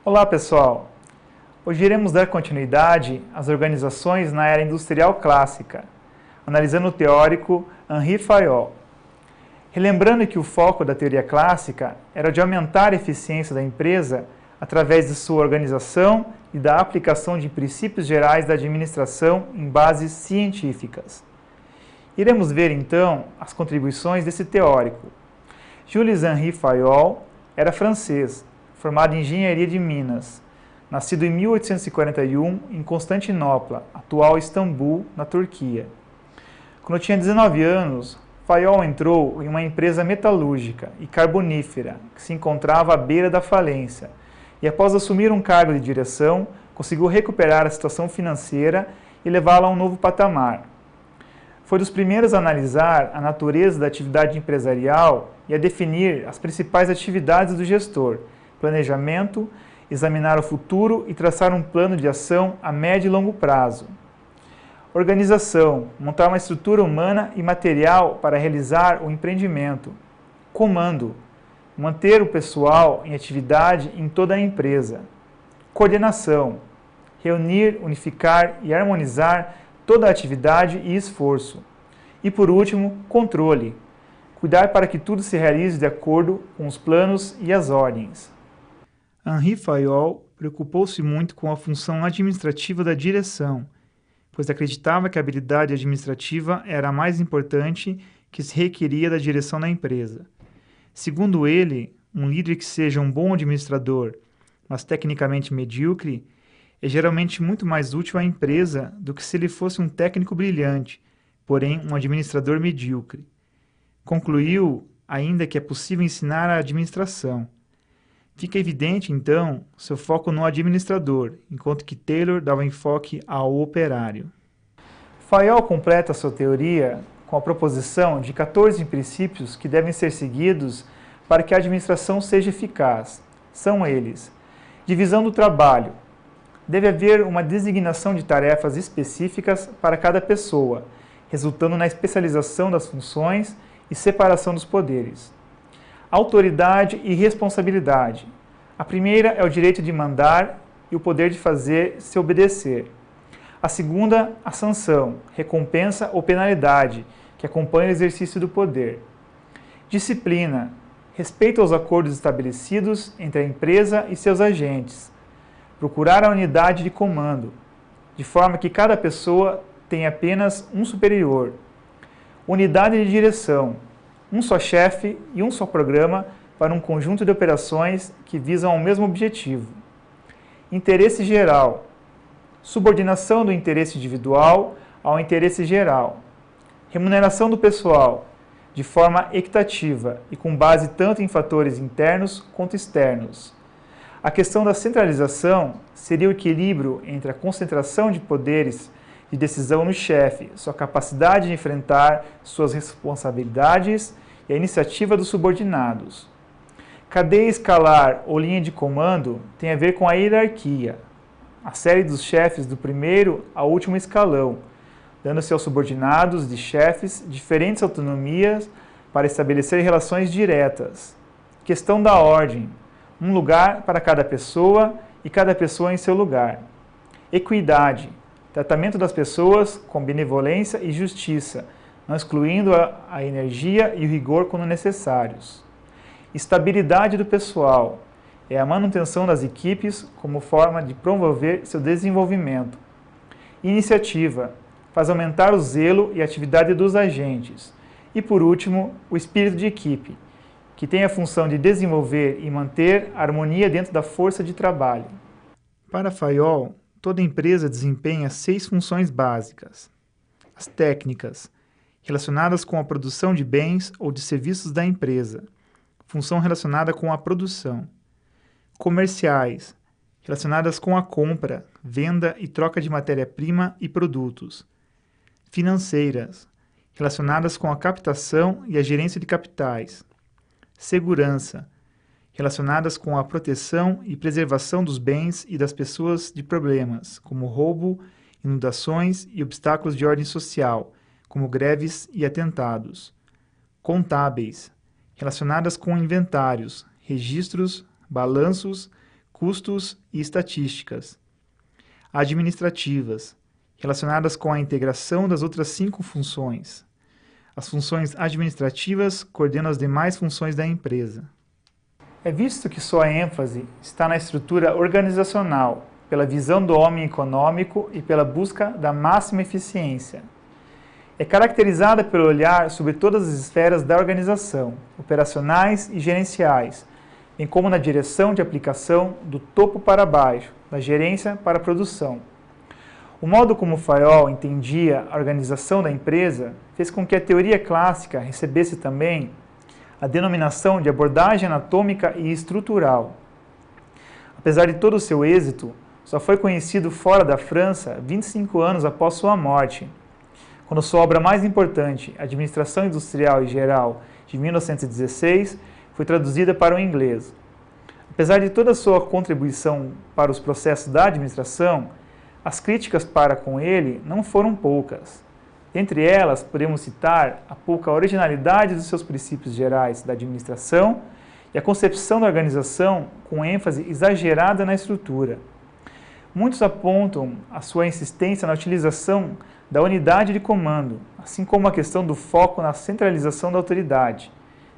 Olá pessoal, hoje iremos dar continuidade às organizações na era industrial clássica, analisando o teórico Henri Fayol. Relembrando que o foco da teoria clássica era de aumentar a eficiência da empresa através de sua organização e da aplicação de princípios gerais da administração em bases científicas. Iremos ver então as contribuições desse teórico. Jules Henri Fayol era francês, formado em engenharia de Minas, nascido em 1841 em Constantinopla, atual Istambul, na Turquia. Quando tinha 19 anos, Fayol entrou em uma empresa metalúrgica e carbonífera que se encontrava à beira da falência e, após assumir um cargo de direção, conseguiu recuperar a situação financeira e levá-la a um novo patamar. Foi dos primeiros a analisar a natureza da atividade empresarial e a definir as principais atividades do gestor, planejamento, examinar o futuro e traçar um plano de ação a médio e longo prazo. Organização, montar uma estrutura humana e material para realizar o empreendimento. Comando, manter o pessoal em atividade em toda a empresa. Coordenação, reunir, unificar e harmonizar toda a atividade e esforço. E por último, controle, cuidar para que tudo se realize de acordo com os planos e as ordens. Henri Fayol preocupou-se muito com a função administrativa da direção, pois acreditava que a habilidade administrativa era a mais importante que se requeria da direção da empresa. Segundo ele, um líder que seja um bom administrador, mas tecnicamente medíocre, é geralmente muito mais útil à empresa do que se ele fosse um técnico brilhante, porém um administrador medíocre. Concluiu ainda que é possível ensinar a administração. Fica evidente, então, seu foco no administrador, enquanto que Taylor dava enfoque ao operário. Fayol completa sua teoria com a proposição de 14 princípios que devem ser seguidos para que a administração seja eficaz. São eles: divisão do trabalho. Deve haver uma designação de tarefas específicas para cada pessoa, resultando na especialização das funções e separação dos poderes. Autoridade e responsabilidade. A primeira é o direito de mandar e o poder de fazer se obedecer. A segunda, a sanção, recompensa ou penalidade, que acompanha o exercício do poder. Disciplina. Respeito aos acordos estabelecidos entre a empresa e seus agentes. Procurar a unidade de comando, de forma que cada pessoa tenha apenas um superior. Unidade de direção. Um só chefe e um só programa para um conjunto de operações que visam ao mesmo objetivo. Interesse geral. Subordinação do interesse individual ao interesse geral. Remuneração do pessoal, de forma equitativa e com base tanto em fatores internos quanto externos. A questão da centralização seria o equilíbrio entre a concentração de poderes de decisão no chefe, sua capacidade de enfrentar suas responsabilidades e a iniciativa dos subordinados. Cadeia escalar ou linha de comando tem a ver com a hierarquia, a série dos chefes do primeiro ao último escalão, dando-se aos subordinados de chefes diferentes autonomias para estabelecer relações diretas. Questão da ordem, um lugar para cada pessoa e cada pessoa em seu lugar. Equidade, tratamento das pessoas com benevolência e justiça, não excluindo a energia e o rigor quando necessários. Estabilidade do pessoal, é a manutenção das equipes como forma de promover seu desenvolvimento. Iniciativa, faz aumentar o zelo e a atividade dos agentes. E por último, o espírito de equipe, que tem a função de desenvolver e manter a harmonia dentro da força de trabalho. Para Fayol, toda empresa desempenha 6 funções básicas. As técnicas, relacionadas com a produção de bens ou de serviços da empresa, função relacionada com a produção. Comerciais, relacionadas com a compra, venda e troca de matéria-prima e produtos. Financeiras, relacionadas com a captação e a gerência de capitais. Segurança, relacionadas com a proteção e preservação dos bens e das pessoas de problemas, como roubo, inundações e obstáculos de ordem social, como greves e atentados. Contábeis, relacionadas com inventários, registros, balanços, custos e estatísticas. Administrativas, relacionadas com a integração das outras 5 funções. As funções administrativas coordenam as demais funções da empresa. É visto que sua ênfase está na estrutura organizacional, pela visão do homem econômico e pela busca da máxima eficiência. É caracterizada pelo olhar sobre todas as esferas da organização, operacionais e gerenciais, bem como na direção de aplicação do topo para baixo, da gerência para a produção. O modo como Fayol entendia a organização da empresa fez com que a teoria clássica recebesse também a denominação de abordagem anatômica e estrutural. Apesar de todo o seu êxito, só foi conhecido fora da França 25 anos após sua morte, quando sua obra mais importante, Administração Industrial e Geral, de 1916, foi traduzida para o inglês. Apesar de toda a sua contribuição para os processos da administração, as críticas para com ele não foram poucas. Entre elas, podemos citar a pouca originalidade dos seus princípios gerais da administração e a concepção da organização com ênfase exagerada na estrutura. Muitos apontam a sua insistência na utilização da unidade de comando, assim como a questão do foco na centralização da autoridade,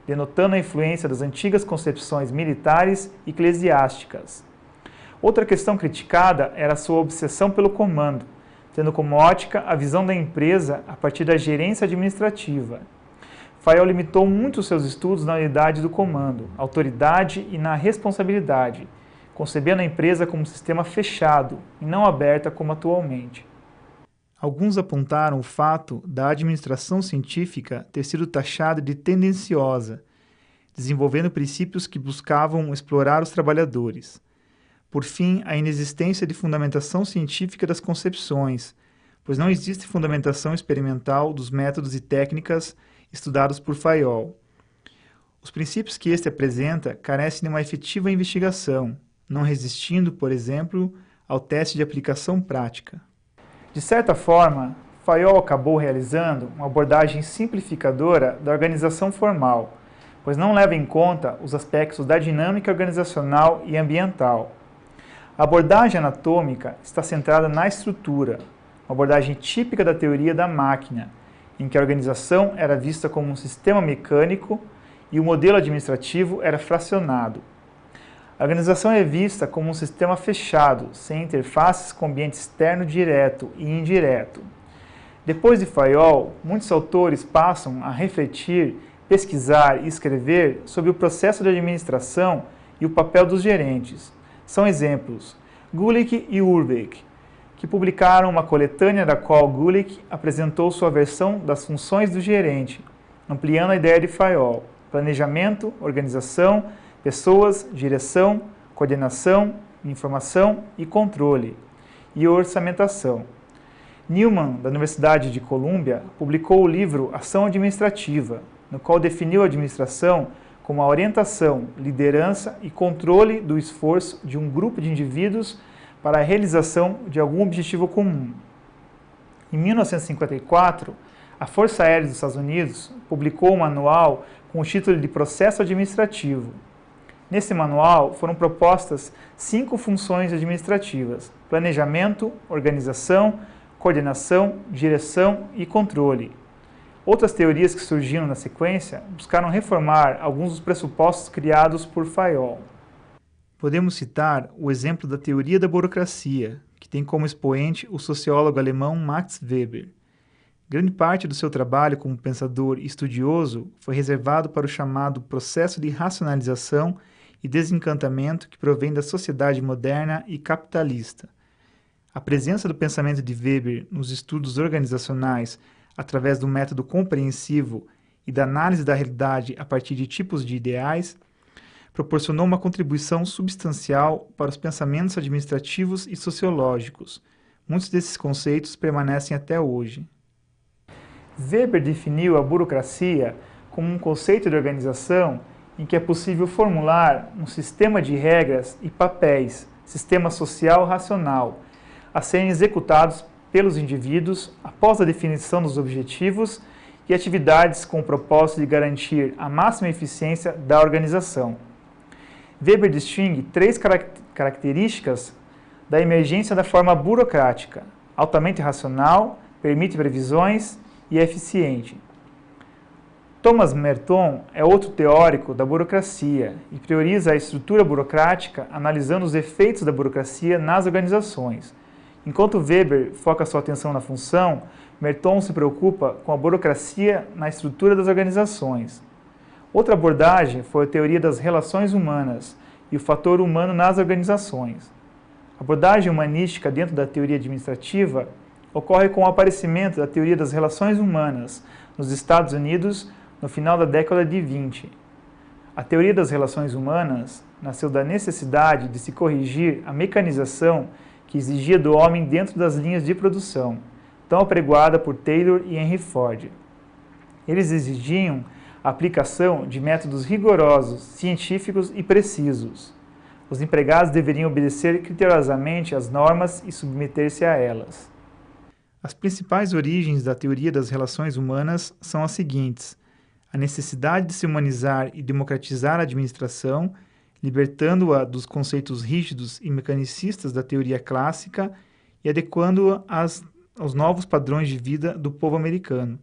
denotando a influência das antigas concepções militares e eclesiásticas. Outra questão criticada era a sua obsessão pelo comando, tendo como ótica a visão da empresa a partir da gerência administrativa. Fayol limitou muito seus estudos na unidade do comando, autoridade e na responsabilidade, concebendo a empresa como um sistema fechado e não aberta como atualmente. Alguns apontaram o fato da administração científica ter sido taxada de tendenciosa, desenvolvendo princípios que buscavam explorar os trabalhadores. Por fim, a inexistência de fundamentação científica das concepções, pois não existe fundamentação experimental dos métodos e técnicas estudados por Fayol. Os princípios que este apresenta carecem de uma efetiva investigação, não resistindo, por exemplo, ao teste de aplicação prática. De certa forma, Fayol acabou realizando uma abordagem simplificadora da organização formal, pois não leva em conta os aspectos da dinâmica organizacional e ambiental. A abordagem anatômica está centrada na estrutura, uma abordagem típica da teoria da máquina, em que a organização era vista como um sistema mecânico e o modelo administrativo era fracionado. A organização é vista como um sistema fechado, sem interfaces com o ambiente externo direto e indireto. Depois de Fayol, muitos autores passam a refletir, pesquisar e escrever sobre o processo de administração e o papel dos gerentes. São exemplos Gulick e Urbeck, que publicaram uma coletânea da qual Gulick apresentou sua versão das funções do gerente, ampliando a ideia de Fayol: planejamento, organização, pessoas, direção, coordenação, informação e controle, e orçamentação. Newman, da Universidade de Colômbia, publicou o livro Ação Administrativa, no qual definiu a administração como a orientação, liderança e controle do esforço de um grupo de indivíduos para a realização de algum objetivo comum. Em 1954, a Força Aérea dos Estados Unidos publicou um manual com o título de Processo Administrativo. Nesse manual foram propostas 5 funções administrativas: planejamento, organização, coordenação, direção e controle. Outras teorias que surgiram na sequência buscaram reformar alguns dos pressupostos criados por Fayol. Podemos citar o exemplo da teoria da burocracia, que tem como expoente o sociólogo alemão Max Weber. Grande parte do seu trabalho como pensador e estudioso foi reservado para o chamado processo de racionalização e desencantamento que provém da sociedade moderna e capitalista. A presença do pensamento de Weber nos estudos organizacionais através do método compreensivo e da análise da realidade a partir de tipos de ideais, proporcionou uma contribuição substancial para os pensamentos administrativos e sociológicos. Muitos desses conceitos permanecem até hoje. Weber definiu a burocracia como um conceito de organização em que é possível formular um sistema de regras e papéis, sistema social racional, a serem executados pelos indivíduos após a definição dos objetivos e atividades com o propósito de garantir a máxima eficiência da organização. Weber distingue 3 características da emergência da forma burocrática, altamente racional, permite previsões e é eficiente. Thomas Merton é outro teórico da burocracia e prioriza a estrutura burocrática analisando os efeitos da burocracia nas organizações. Enquanto Weber foca sua atenção na função, Merton se preocupa com a burocracia na estrutura das organizações. Outra abordagem foi a teoria das relações humanas e o fator humano nas organizações. A abordagem humanística dentro da teoria administrativa ocorre com o aparecimento da teoria das relações humanas nos Estados Unidos no final da década de 20. A teoria das relações humanas nasceu da necessidade de se corrigir a mecanização que exigia do homem dentro das linhas de produção, tão apregoada por Taylor e Henry Ford. Eles exigiam a aplicação de métodos rigorosos, científicos e precisos. Os empregados deveriam obedecer criteriosamente às normas e submeter-se a elas. As principais origens da teoria das relações humanas são as seguintes: a necessidade de se humanizar e democratizar a administração, libertando-a dos conceitos rígidos e mecanicistas da teoria clássica e adequando-a aos novos padrões de vida do povo americano.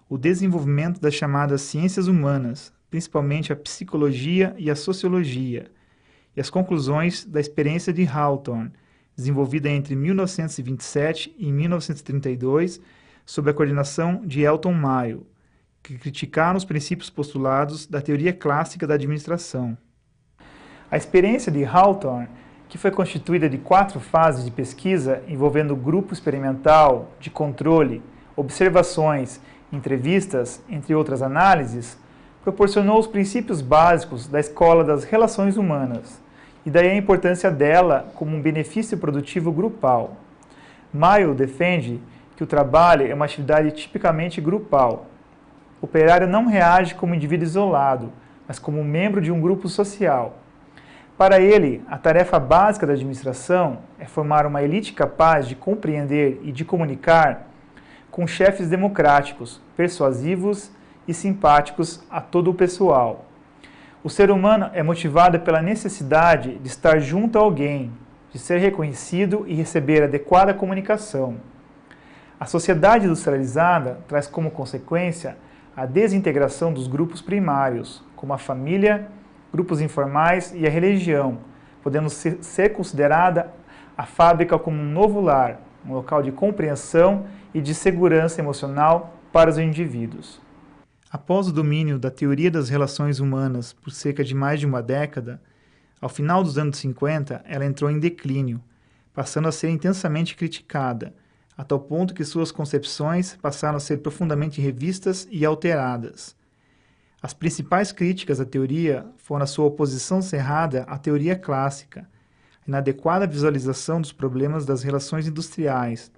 O desenvolvimento das chamadas ciências humanas, principalmente a psicologia e a sociologia, e as conclusões da experiência de Hawthorne, desenvolvida entre 1927 e 1932, sob a coordenação de Elton Mayo, que criticaram os princípios postulados da teoria clássica da administração. A experiência de Hawthorne, que foi constituída de 4 fases de pesquisa envolvendo grupo experimental, de controle, observações, entrevistas, entre outras análises, proporcionou os princípios básicos da escola das relações humanas, e daí a importância dela como um benefício produtivo grupal. Mayo defende que o trabalho é uma atividade tipicamente grupal. O operário não reage como indivíduo isolado, mas como membro de um grupo social. Para ele, a tarefa básica da administração é formar uma elite capaz de compreender e de comunicar com chefes democráticos, persuasivos e simpáticos a todo o pessoal. O ser humano é motivado pela necessidade de estar junto a alguém, de ser reconhecido e receber adequada comunicação. A sociedade industrializada traz como consequência a desintegração dos grupos primários, como a família, grupos informais e a religião, podendo ser considerada a fábrica como um novo lar, um local de compreensão e de segurança emocional para os indivíduos. Após o domínio da teoria das relações humanas por cerca de mais de uma década, ao final dos anos 50, ela entrou em declínio, passando a ser intensamente criticada, a tal ponto que suas concepções passaram a ser profundamente revistas e alteradas. As principais críticas à teoria foram a sua oposição cerrada à teoria clássica, a inadequada visualização dos problemas das relações industriais,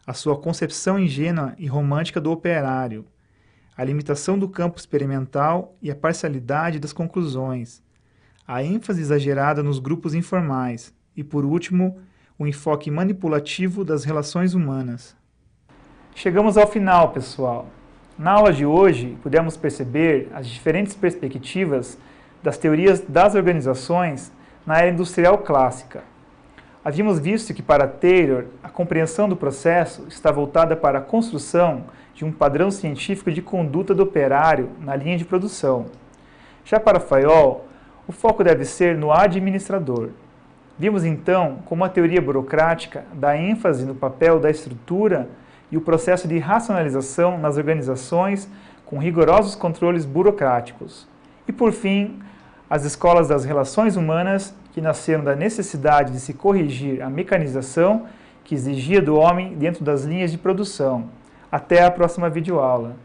a sua concepção ingênua e romântica do operário, a limitação do campo experimental e a parcialidade das conclusões, a ênfase exagerada nos grupos informais e, por último, o enfoque manipulativo das relações humanas. Chegamos ao final, pessoal. Na aula de hoje, pudemos perceber as diferentes perspectivas das teorias das organizações na era industrial clássica. Havíamos visto que, para Taylor, a compreensão do processo está voltada para a construção de um padrão científico de conduta do operário na linha de produção. Já para Fayol, o foco deve ser no administrador. Vimos então como a teoria burocrática dá ênfase no papel da estrutura e o processo de racionalização nas organizações com rigorosos controles burocráticos. E, por fim, as escolas das relações humanas, que nasceram da necessidade de se corrigir a mecanização que exigia do homem dentro das linhas de produção. Até a próxima videoaula.